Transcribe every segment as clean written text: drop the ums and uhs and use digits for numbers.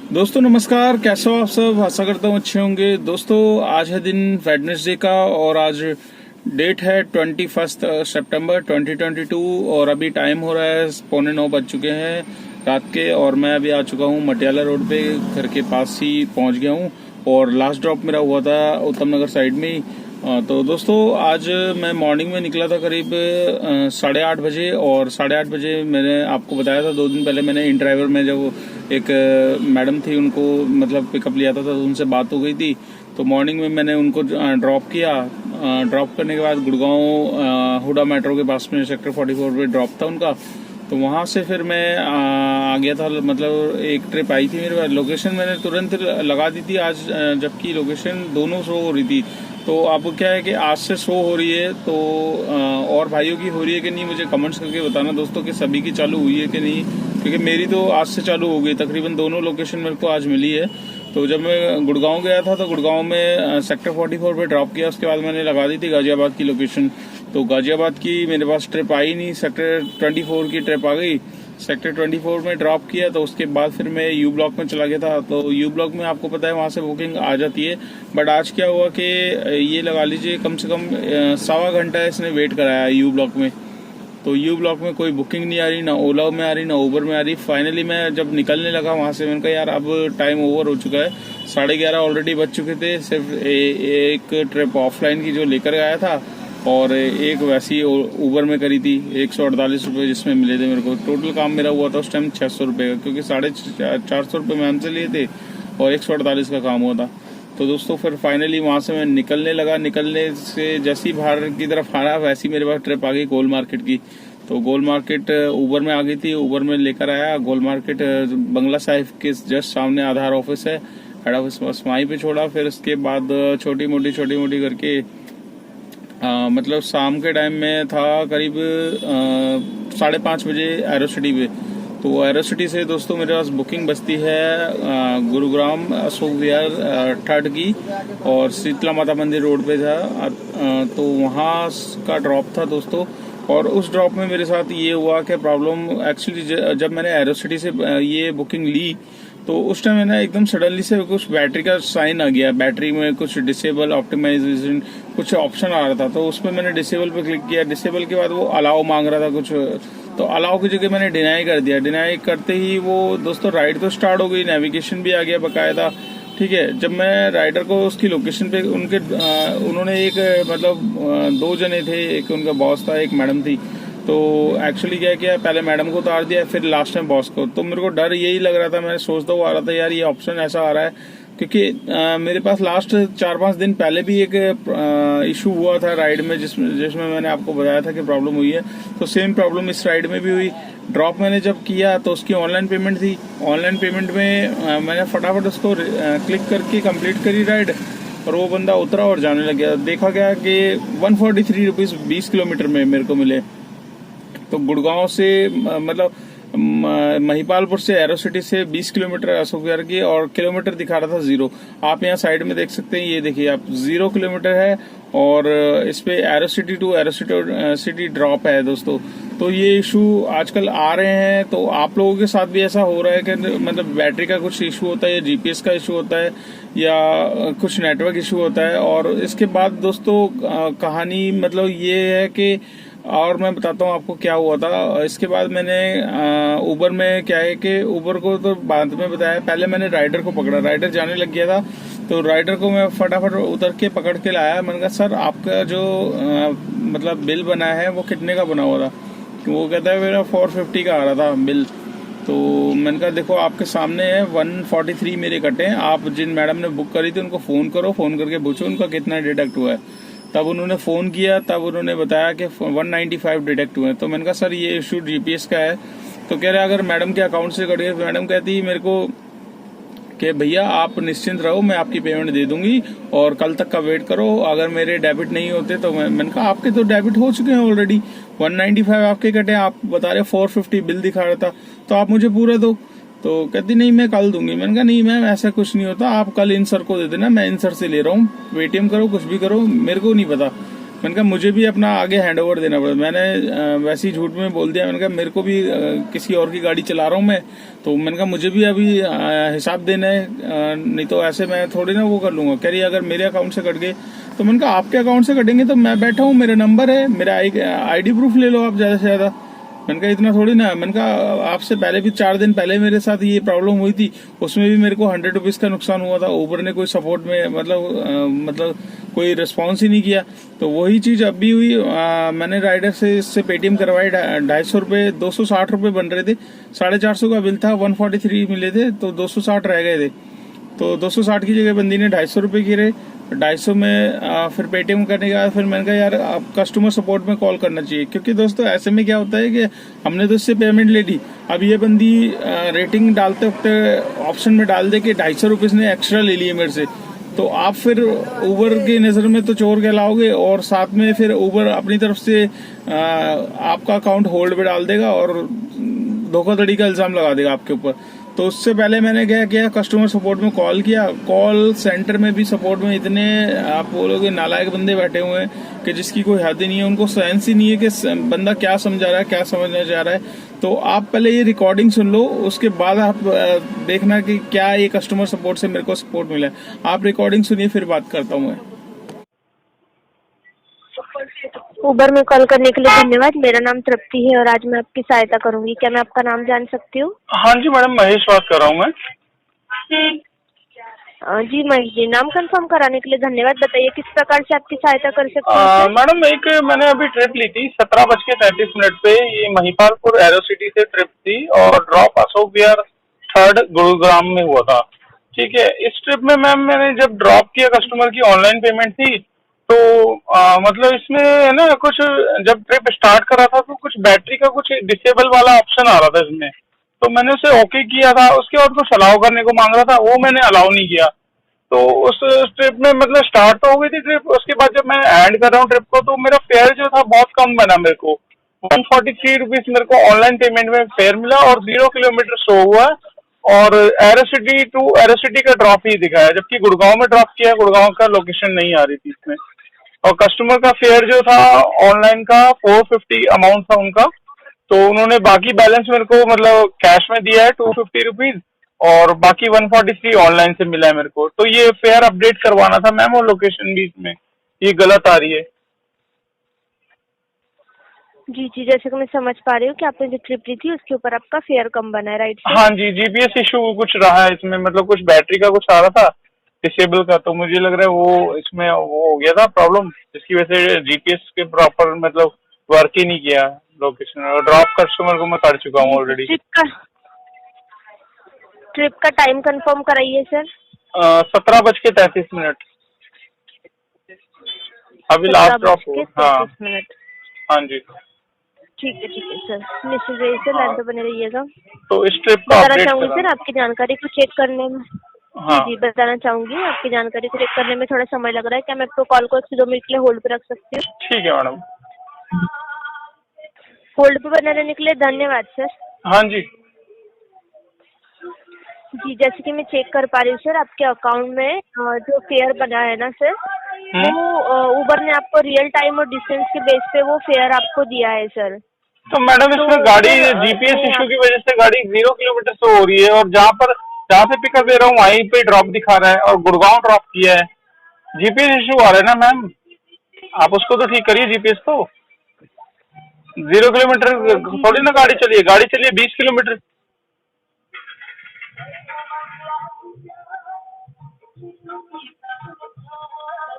दोस्तों नमस्कार, कैसे हो आप सब। आशा करता हूँ अच्छे होंगे। दोस्तों आज है दिन वेडनेसडे का और आज डेट है 21 सितंबर 2022 और अभी टाइम हो रहा है 8:45 बज चुके हैं रात के। और मैं अभी आ चुका हूँ मटियाला रोड पे, घर के पास ही पहुँच गया हूँ। और लास्ट ड्रॉप मेरा हुआ था उत्तम नगर साइड में ही। तो दोस्तों आज मैं मॉर्निंग में निकला था करीब 8:30 बजे। और 8:30 बजे मैंने आपको बताया था 2 दिन पहले मैंने इन ड्राइवर में जब एक मैडम थी उनको मतलब पिकअप लिया था तो उनसे बात हो गई थी। तो मॉर्निंग में मैंने उनको ड्रॉप किया। ड्रॉप करने के बाद गुड़गांव हुडा मेट्रो के पास में सेक्टर 44 पे ड्रॉप था उनका। तो वहाँ से फिर मैं आ गया था। मतलब एक ट्रिप आई थी मेरे पास, लोकेशन मैंने तुरंत लगा दी थी आज, जबकि लोकेशन दोनों शो हो रही थी। तो अब क्या है कि आज से शो हो रही है तो और भाइयों की हो रही है कि नहीं, मुझे कमेंट्स करके बताना दोस्तों कि सभी की चालू हुई है कि नहीं, क्योंकि मेरी तो आज से चालू हो गई। तकरीबन दोनों लोकेशन मेरे को आज मिली है। तो जब मैं गुड़गांव गया था तो गुड़गांव में सेक्टर 44 पे ड्रॉप किया। उसके बाद मैंने लगा दी थी गाजियाबाद की लोकेशन। तो गाजियाबाद की मेरे पास ट्रिप आई नहीं, सेक्टर 24 की ट्रिप आ गई। सेक्टर 24 में ड्रॉप किया तो उसके बाद फिर मैं यू ब्लॉक में चला गया था। तो यू ब्लॉक में आपको पता है वहाँ से बुकिंग आ जाती है। बट आज क्या हुआ कि ये लगा लीजिए कम से कम 1.25 घंटा इसने वेट कराया यू ब्लॉक में। तो यू ब्लॉक में कोई बुकिंग नहीं आ रही, ना ओला में आ रही, ना उबर में आ रही। फाइनली मैं जब निकलने लगा वहाँ से, मैंने कहा यार अब टाइम ओवर हो चुका है। 11:30 ऑलरेडी बज चुके थे। सिर्फ एक ट्रिप ऑफलाइन की जो लेकर आया था और एक वैसी उबर में करी थी 148 रुपये जिसमें मिले थे मेरे को। टोटल काम मेरा हुआ था उस टाइम 600 रुपये का, क्योंकि 450 रुपये मैं हमसे लिए थे और 148 का काम हुआ था। तो दोस्तों फिर फाइनली वहाँ से मैं निकलने लगा। निकलने से जैसी बाहर की तरफ आना वैसी मेरे पास ट्रिप आ गई गोल मार्केट की। तो गोल मार्केट उबर में आ गई थी, उबर में लेकर आया। गोल मार्केट बंगला साहिब के जस्ट सामने आधार ऑफिस है, हेड ऑफिस, बस वहीं पे छोड़ा। फिर उसके बाद छोटी मोटी करके मतलब शाम के टाइम में था करीब 5:30 बजे एरो सिटी पे। तो एरो सिटी से दोस्तों मेरे पास बुकिंग बचती है गुरुग्राम अशोक विहार 3rd की, और शीतला माता मंदिर रोड पे था। तो वहाँ का ड्रॉप था दोस्तों। और उस ड्रॉप में मेरे साथ ये हुआ कि प्रॉब्लम एक्चुअली जब मैंने एरो सिटी से ये बुकिंग ली तो उस टाइम है ना एकदम सडनली से कुछ बैटरी का साइन आ गया। बैटरी में कुछ डिसेबल ऑप्टिमाइजेशन कुछ ऑप्शन आ रहा था, तो उसमें मैंने डिसेबल पे क्लिक किया। डिसेबल के बाद वो अलाउ मांग रहा था कुछ, तो अलाउ की जगह मैंने डिनाई कर दिया। डिनाई करते ही वो दोस्तों राइड तो स्टार्ट हो गई, नेविगेशन भी आ गया बकायदा। ठीक है, जब मैं राइडर को उसकी लोकेशन पे उन्होंने एक मतलब 2 जने थे, एक उनका बॉस था, एक मैडम थी। तो एक्चुअली क्या किया, पहले मैडम को उतार दिया, फिर लास्ट टाइम बॉस को। तो मेरे को डर यही लग रहा था, मैं सोचता हुआ आ रहा था यार ये ऑप्शन ऐसा आ रहा है, क्योंकि मेरे पास लास्ट 4-5 दिन पहले भी एक इशू हुआ था राइड में जिसमें मैंने आपको बताया था कि प्रॉब्लम हुई है। तो सेम प्रॉब्लम इस राइड में भी हुई। ड्रॉप मैंने जब किया तो उसकी ऑनलाइन पेमेंट थी। ऑनलाइन पेमेंट में मैंने फटाफट उसको क्लिक करके कंप्लीट करी राइड, और वो बंदा उतरा और जाने लग गया। देखा गया कि 143 रुपीज 20 किलोमीटर में मेरे को मिले। तो गुड़गांव से मतलब महिपालपुर से एरो सिटी से 20 किलोमीटर अशोक विहार की, और किलोमीटर दिखा रहा था 0। आप यहाँ साइड में देख सकते हैं, ये देखिए आप 0 किलोमीटर है। और इस पे Aerocity to Aerocity drop है दोस्तों। तो ये इशू आजकल आ रहे हैं। तो आप लोगों के साथ भी ऐसा हो रहा है कि मतलब बैटरी का कुछ इशू होता है, या जीपीएस का इशू होता है, या कुछ नेटवर्क इशू होता है। और इसके बाद दोस्तों कहानी मतलब ये है कि, और मैं बताता हूँ आपको क्या हुआ था। इसके बाद मैंने उबर में क्या है कि उबर को तो बाद में बताया, पहले मैंने राइडर को पकड़ा। राइडर जाने लग गया था, तो राइडर को मैं फटाफट उतर के पकड़ के लाया। मैंने कहा सर आपका जो मतलब बिल बना है वो कितने का बना हुआ था। वो कहता है मेरा 450 का आ रहा था बिल। तो मैंने कहा देखो आपके सामने है 143 मेरे कटे हैं, आप जिन मैडम ने बुक करी थी उनको फ़ोन करो, फ़ोन करके पूछो उनका कितना डिडक्ट हुआ है। तब उन्होंने फ़ोन किया, तब उन्होंने बताया कि 195 डिडक्ट हुए हैं। तो मैंने कहा सर ये इशू जीपीएस का है। तो कह रहे अगर मैडम के अकाउंट से कट गए। मैडम कहती मेरे को कि भैया आप निश्चिंत रहो, मैं आपकी पेमेंट दे दूंगी और कल तक का वेट करो। अगर मेरे डेबिट नहीं होते तो मैंने कहा आपके तो डेबिट हो चुके हैं ऑलरेडी, 195 आपके कटे, आप बता रहे 450 बिल दिखा रहा था, तो आप मुझे पूरा दो। तो कहती नहीं मैं कल दूंगी। मैंने कहा नहीं मैम ऐसा कुछ नहीं होता, आप कल इन सर को दे देना, मैं इन सर से ले रहा हूँ, पेटीएम करो कुछ भी करो, मेरे को नहीं पता। मैंने कहा मुझे भी अपना आगे हैंड ओवर देना पड़ा। मैंने वैसे ही झूठ में बोल दिया, मैंने कहा मेरे को भी किसी और की गाड़ी चला रहा हूँ मैं, तो मैंने कहा मुझे भी अभी हिसाब देना है, नहीं तो ऐसे मैं थोड़ी ना वो कर लूंगा। कह रही अगर मेरे अकाउंट से कट गए, तो मैंने कहा आपके अकाउंट से कटेंगे तो मैं बैठा हूँ, मेरा नंबर है, मेरा आईडी प्रूफ ले लो आप ज्यादा से ज्यादा। मैंने कहा इतना थोड़ी ना। मैंने कहा आपसे पहले भी 4 दिन पहले मेरे साथ ये प्रॉब्लम हुई थी, उसमें भी मेरे को 100 रुपीज का नुकसान हुआ था। उबर ने कोई सपोर्ट में मतलब कोई रिस्पॉन्स ही नहीं किया। तो वही चीज अब भी हुई। मैंने राइडर से इससे पेटीएम करवाई, 250 रुपये, 260 रुपये बन रहे थे, 450 का बिल था, 143 मिले थे, तो 260 रह गए थे। तो 260 की जगह बंदी ने 250 रुपये गिरे। 250 में फिर पेटीएम करने के बाद फिर मैंने कहा यार आप कस्टमर सपोर्ट में कॉल करना चाहिए, क्योंकि दोस्तों ऐसे में क्या होता है कि हमने तो इससे पेमेंट ले ली, अब ये बंदी रेटिंग डालते वक्त ऑप्शन में डाल दे कि 250 रुपीज ने एक्स्ट्रा ले लिए मेरे से, तो आप फिर उबर की नज़र में तो चोर कहलाओगे, और साथ में फिर उबर अपनी तरफ से आपका अकाउंट होल्ड पे डाल देगा और धोखाधड़ी का इल्जाम लगा देगा आपके ऊपर। तो उससे पहले मैंने क्या किया, कस्टमर सपोर्ट में कॉल किया। कॉल सेंटर में भी सपोर्ट में इतने आप बोलोगे नालायक बंदे बैठे हुए हैं कि जिसकी कोई हद ही नहीं है, उनको सेंस ही नहीं है कि बंदा क्या समझा रहा है, क्या समझना चाह रहा है। तो आप पहले ये रिकॉर्डिंग सुन लो, उसके बाद आप देखना कि क्या ये कस्टमर सपोर्ट से मेरे को सपोर्ट मिला है। आप रिकॉर्डिंग सुनिए, फिर बात करता हूँ मैं। उबर में कॉल करने के लिए धन्यवाद। मेरा नाम तृप्ति है और आज मैं आपकी सहायता करूंगी। क्या मैं आपका नाम जान सकती हूँ? हाँ जी मैडम, महेश बात कर रहा हूँ मैं। जी महेश जी, नाम कंफर्म कराने के लिए धन्यवाद। बताइए किस प्रकार से आपकी सहायता कर सकती हूँ? मैडम एक मैंने अभी ट्रिप ली थी 17:33 पे, ये महिपालपुर एरो सिटी से ट्रिप थी और ड्रॉप अशोक विहार 3rd गुरुग्राम में हुआ था। ठीक है, इस ट्रिप में मैम मैंने जब ड्रॉप किया, कस्टमर की ऑनलाइन पेमेंट थी, तो मतलब इसमें है ना कुछ, जब ट्रिप स्टार्ट करा था तो कुछ बैटरी का कुछ डिसेबल वाला ऑप्शन आ रहा था इसमें, तो मैंने उसे ओके किया था। उसके बाद कुछ अलाउ करने को मांग रहा था, वो मैंने अलाउ नहीं किया। तो उस ट्रिप में मतलब स्टार्ट तो हो गई थी ट्रिप, उसके बाद जब मैं एंड कर रहा हूँ ट्रिप को, तो मेरा फेयर जो था बहुत कम बना। मेरे को 143 रुपीज मेरे को ऑनलाइन पेमेंट में फेयर मिला और 0 किलोमीटर शो हुआ, और Aerocity to Aerocity का ड्रॉप ही दिखाया, जबकि गुड़गांव में ड्रॉप किया, गुड़गांव का लोकेशन नहीं आ रही थी इसमें। और कस्टमर का फेयर जो था ऑनलाइन का 450 अमाउंट था उनका, तो उन्होंने बाकी बैलेंस मेरे को मतलब कैश में दिया है 250 रुपीज, और बाकी 143 ऑनलाइन से मिला है मेरे को। तो ये फेयर अपडेट करवाना था मैम, और लोकेशन भी इसमें ये गलत आ रही है। जी जी, जैसे कि मैं समझ पा रही हूँ कि आपने जो ट्रिप ली थी उसके ऊपर आपका फेयर कम बना है, राइट सर? हाँ जी, जीपीएस इशू कुछ रहा है इसमें, मतलब कुछ बैटरी का कुछ आ रहा था डिसेबल का, तो मुझे लग रहा है वो इसमें वो हो गया था प्रॉब्लम, जिसकी वजह से जीपीएस के प्रॉपर मतलब वर्क ही नहीं किया लोकेशन, और ड्रॉप कस्टमर को मैं कर चुका हूँ ऑलरेडी। ट्रिप का टाइम कंफर्म कराइए सर। 17:33। अभी लास्ट ड्रॉप हो। हाँ 17:33। हाँ जी। ठीक है सर, निश्चित रहिए सर, लाइन पे बने रहिएगा। तो इस ट्रिप का बताना अपडेट चाहूंगी करा। सर आपकी जानकारी को चेक करने में। हाँ जी बताना चाहूंगी आपकी जानकारी को चेक करने में थोड़ा समय लग रहा है। क्या मैं आपको कॉल को 1 से 2 मिनट के लिए होल्ड पे रख सकती हूँ? ठीक है मैडम। होल्ड पे बने रहने के लिए धन्यवाद सर। हाँ जी। जी, जैसे कि मैं चेक कर पा रही हूँ सर, आपके अकाउंट में जो फेयर बना है ना सर, वो उबर ने आपको रियल टाइम और डिस्टेंस के बेस पे वो फेयर आपको दिया है सर। तो मैडम इसमें गाड़ी जीपीएस इशू की वजह से गाड़ी 0 किलोमीटर से हो रही है, और जहाँ से पिकअप दे रहा हूँ वहीं पे ड्रॉप दिखा रहा है, और गुड़गांव ड्रॉप किया है। जीपीएस इशू आ रहा है ना मैम, आप उसको तो ठीक करिए जीपीएस को। 0 किलोमीटर थोड़ी ना गाड़ी चलिए, गाड़ी चलिए 20 किलोमीटर।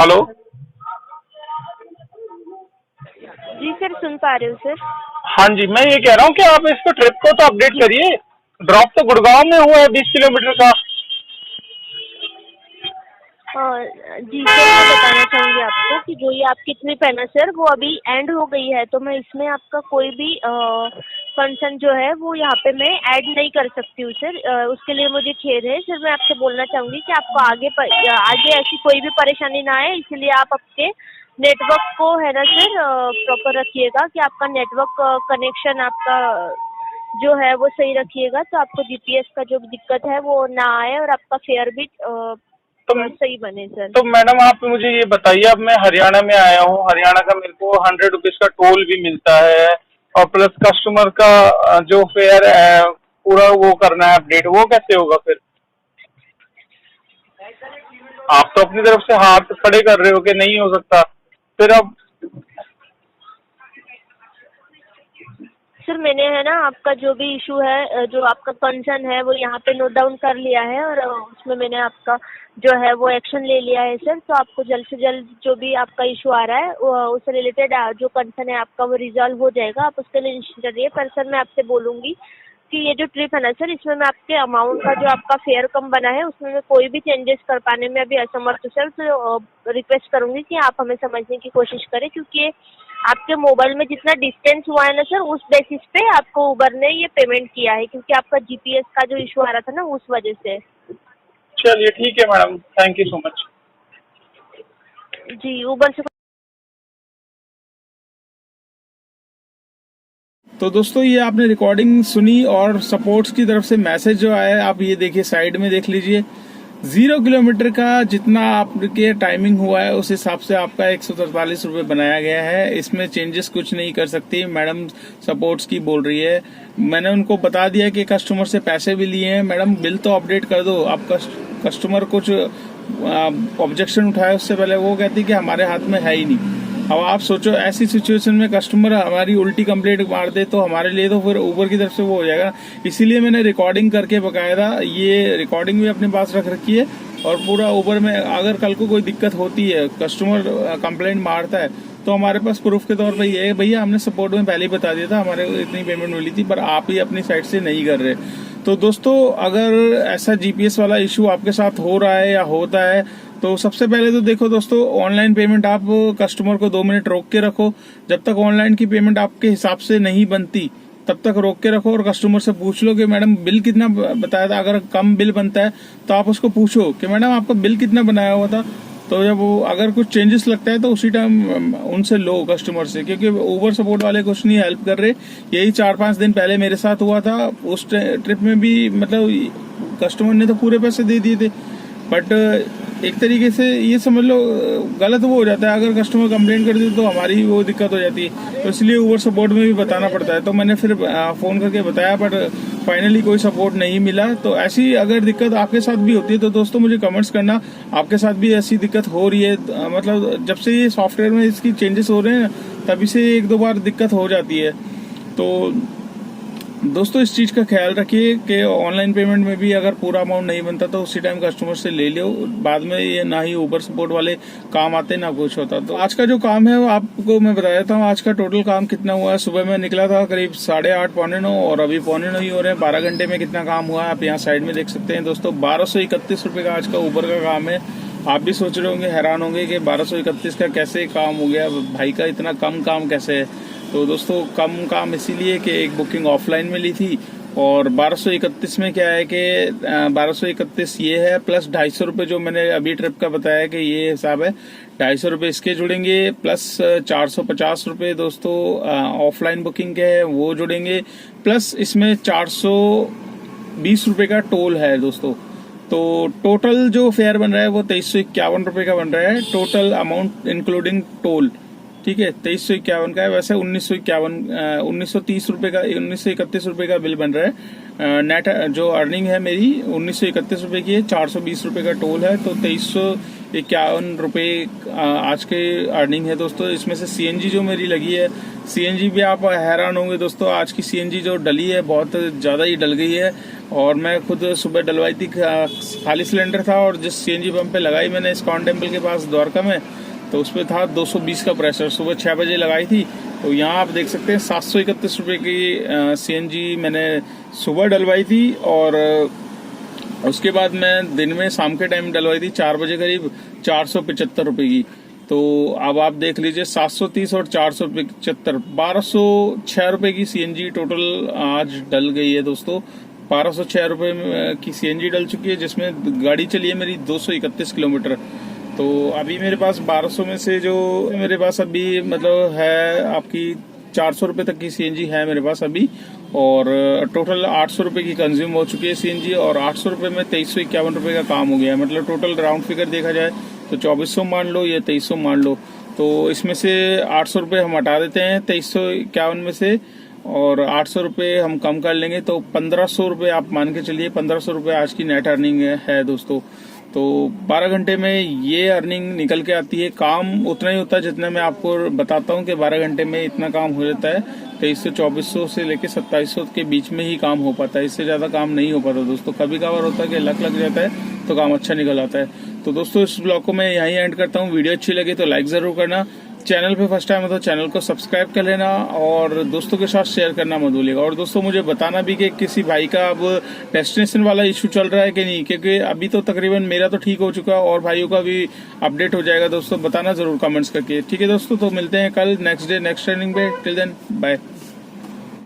हेलो। जी सर, सुन पा रहे हो सर? हाँ जी, मैं ये कह रहा हूँ कि आप इसको ट्रिप को तो अपडेट करिए। ड्रॉप तो गुड़गांव में हुआ है 20 किलोमीटर का। जी सर, मैं बताना चाहूँगी आपको कि जो ये आपकी ट्रिप है ना सर, वो अभी एंड हो गई है, तो मैं इसमें आपका कोई भी फंक्शन जो है वो यहाँ पे मैं ऐड नहीं कर सकती हूँ सर। उसके लिए मुझे खेद है सर। मैं आपसे बोलना चाहूँगी कि आपको आगे ऐसी कोई भी परेशानी ना आए, इसलिए आप आपके नेटवर्क को है ना सर प्रॉपर रखिएगा, कि आपका नेटवर्क कनेक्शन आपका जो है वो सही रखिएगा, तो आपको जीपीएस का जो दिक्कत है वो ना आए और आपका फेयर भी सही बने सर। तो मैडम आप मुझे ये बताइए, अब मैं हरियाणा में आया हूँ, हरियाणा का मेरे को 100 रुपीज का टोल भी मिलता है और प्लस कस्टमर का जो फेयर है पूरा वो करना है अपडेट, वो कैसे होगा फिर? आप तो अपनी तरफ से हाथ खड़े कर रहे हो कि नहीं हो सकता, फिर अब सर मैंने है ना आपका जो भी इशू है, जो आपका कंसर्न है वो यहाँ पे नोट डाउन कर लिया है और उसमें मैंने आपका जो है वो एक्शन ले लिया है सर। तो आपको जल्द से जल्द जो भी आपका इशू आ रहा है उससे रिलेटेड जो कंसर्न है आपका वो रिजॉल्व हो जाएगा, आप उसके लिए निश्चिंत रहिए। पर सर मैं आपसे बोलूँगी कि ये जो ट्रिप है ना सर, इसमें मैं आपके अमाउंट का जो आपका फेयर कम बना है उसमें मैं कोई भी चेंजेस कर पाने में अभी असमर्थ हूँ सर। तो रिक्वेस्ट करूँगी कि आप हमें समझने की कोशिश करें, क्योंकि आपके मोबाइल में जितना डिस्टेंस हुआ है ना सर, उस बेसिस पे आपको उबर ने ये पेमेंट किया है, क्योंकि आपका जीपीएस का जो इशू आ रहा था ना उस वजह से। चलिए ठीक है madam, thank you so much. जी उबर से। तो दोस्तों ये आपने रिकॉर्डिंग सुनी और सपोर्ट्स की तरफ से मैसेज जो आया है आप ये देखिए, साइड में देख लीजिए। 0 किलोमीटर का जितना आपके टाइमिंग हुआ है उस हिसाब से आपका 143 रुपये बनाया गया है। इसमें चेंजेस कुछ नहीं कर सकती मैडम, सपोर्ट्स की बोल रही है। मैंने उनको बता दिया कि कस्टमर से पैसे भी लिए हैं, मैडम बिल तो अपडेट कर दो। आप कस्टमर कुछ ऑब्जेक्शन उठाए उससे पहले वो कहती कि हमारे हाथ में है ही नहीं। अब आप सोचो ऐसी सिचुएशन में कस्टमर हमारी उल्टी कंप्लेंट मार दे तो हमारे लिए तो फिर ऊबर की तरफ से वो हो जाएगा। इसीलिए मैंने रिकॉर्डिंग करके बकायदा ये रिकॉर्डिंग भी अपने पास रख रखी है और पूरा ऊबर में अगर कल को कोई दिक्कत होती है, कस्टमर कंप्लेंट मारता है, तो हमारे पास प्रूफ के तौर पर ये है भैया हमने सपोर्ट में पहले ही बता दिया था हमारे इतनी पेमेंट मिली थी, पर आप ही अपनी साइड से नहीं कर रहे। तो दोस्तों अगर ऐसा जीपीएस वाला इशू आपके साथ हो रहा है या होता है तो सबसे पहले तो देखो दोस्तों, ऑनलाइन पेमेंट आप कस्टमर को 2 मिनट रोक के रखो। जब तक ऑनलाइन की पेमेंट आपके हिसाब से नहीं बनती तब तक रोक के रखो और कस्टमर से पूछ लो कि मैडम बिल कितना बताया था। अगर कम बिल बनता है तो आप उसको पूछो कि मैडम आपका बिल कितना बनाया हुआ था। तो जब वो अगर कुछ चेंजेस लगता है तो उसी टाइम उनसे लो कस्टमर से, क्योंकि ऊबर सपोर्ट वाले कुछ नहीं हेल्प कर रहे। यही 4-5 दिन पहले मेरे साथ हुआ था। उस ट्रिप में भी मतलब कस्टमर ने तो पूरे पैसे दे दिए थे, बट एक तरीके से ये समझ लो गलत वो हो जाता है। अगर कस्टमर कंप्लेंट कर दे तो हमारी वो दिक्कत हो जाती है, तो इसलिए ऊबर सपोर्ट में भी बताना पड़ता है। तो मैंने फिर फोन करके बताया, बट फाइनली कोई सपोर्ट नहीं मिला। तो ऐसी अगर दिक्कत आपके साथ भी होती है तो दोस्तों मुझे कमेंट्स करना, आपके साथ भी ऐसी दिक्कत हो रही है। मतलब जब से ये सॉफ्टवेयर में इसकी चेंजेस हो रहे हैं तभी से 1-2 बार दिक्कत हो जाती है। तो दोस्तों इस चीज का ख्याल रखिए कि ऑनलाइन पेमेंट में भी अगर पूरा अमाउंट नहीं बनता तो उसी टाइम कस्टमर से ले लो। बाद में ये ना ही ऊबर सपोर्ट वाले काम आते ना कुछ होता। तो आज का जो काम है वो आपको मैं बता देता हूँ। आज का टोटल काम कितना हुआ है। सुबह में निकला था करीब 8:30 पौने 9 और अभी पौने 9 ही हो रहे हैं। 12 घंटे में कितना काम हुआ है आप यहाँ साइड में देख सकते हैं दोस्तों। 1231 रुपये का आज का ऊबर का काम है। आप भी सोच रहे होंगे, हैरान होंगे कि 1231 का कैसे काम हो गया, भाई का इतना कम काम कैसे है। तो दोस्तों कम काम इसीलिए कि एक बुकिंग ऑफलाइन में ली थी और 1231 में क्या है कि 1231 ये है प्लस 250 रुपये जो मैंने अभी ट्रिप का बताया कि ये हिसाब है। 250 रुपये इसके जुड़ेंगे प्लस 450 रुपये दोस्तों ऑफलाइन बुकिंग के है वो जुड़ेंगे, प्लस इसमें 420 रुपये का टोल है दोस्तों। तो टोटल जो फेयर बन रहा है वो 2351 रुपये का बन रहा है, टोटल अमाउंट इंक्लूडिंग टोल। ठीक है, 2351 का है। वैसे 1930 रुपए का 1931 रुपए का बिल बन रहा है। नेट जो अर्निंग है मेरी 1931 रुपए की है, 420 रुपए का टोल है, तो 2351 रुपए आज के अर्निंग है दोस्तों। इसमें से सीएनजी जो मेरी लगी है, सीएनजी भी आप हैरान होंगे दोस्तों। आज की सीएनजी जो डली है बहुत ज्यादा ही डल गई है और मैं खुद सुबह डलवाई थी, खाली सिलेंडर था और जिस सीएनजी पंप पे लगाई मैंने इस्कॉन टेम्पल के पास द्वारका में, तो उसपे था 220 का प्रेशर। सुबह 6 बजे लगाई थी। तो यहाँ आप देख सकते हैं 731 रुपये की सीएनजी मैंने सुबह डलवाई थी और उसके बाद मैं दिन में शाम के टाइम डलवाई थी 4 बजे करीब 475 रुपये की। तो अब आप देख लीजिए 730 और 475 1206 रुपये की सीएनजी टोटल आज डल गई है दोस्तों। 1206 रुपये की सीएनजी डल चुकी है, जिसमें गाड़ी चली है मेरी 231 किलोमीटर। तो अभी मेरे पास 1200 में से जो मेरे पास अभी मतलब है आपकी 400 रुपये तक की सीएनजी है मेरे पास अभी, और टोटल 800 रुपये की कंज्यूम हो चुकी है सीएनजी, और 800 रुपये में 2351 रुपये का काम हो गया है। मतलब टोटल राउंड फिगर देखा जाए तो 2400 मान लो या 2300 मान लो, तो इसमें से 800 रुपये हम हटा देते हैं 2351 में से, और 800 रुपये हम कम कर लेंगे तो 1500 रुपये आप मान के चलिए। 1500 रुपये आज की नेट अर्निंग है दोस्तों। तो 12 घंटे में ये अर्निंग निकल के आती है। काम उतना ही होता है जितना मैं आपको बताता हूँ कि 12 घंटे में इतना काम हो जाता है। 2300-2400 से लेके 2700 के बीच में ही काम हो पाता है, इससे ज्यादा काम नहीं हो पाता दोस्तों। कभी कभार होता है कि लक लग जाता है तो काम अच्छा निकल आता है। तो दोस्तों इस ब्लॉग को मैं यहीं एंड करता हूँ। वीडियो अच्छी लगी तो लाइक जरूर करना, चैनल पे फर्स्ट टाइम है तो चैनल को सब्सक्राइब कर लेना, और दोस्तों के साथ शेयर करना मत भूलिएगा। और दोस्तों मुझे बताना भी कि किसी भाई का अब डेस्टिनेशन वाला इशू चल रहा है कि नहीं, क्योंकि अभी तो तकरीबन मेरा तो ठीक हो चुका है और भाइयों का भी अपडेट हो जाएगा दोस्तों। बताना जरूर कमेंट्स करके। ठीक है दोस्तों, तो मिलते हैं कल नेक्स्ट डे नेक्स्ट ट्रेनिंग पे। Till then bye.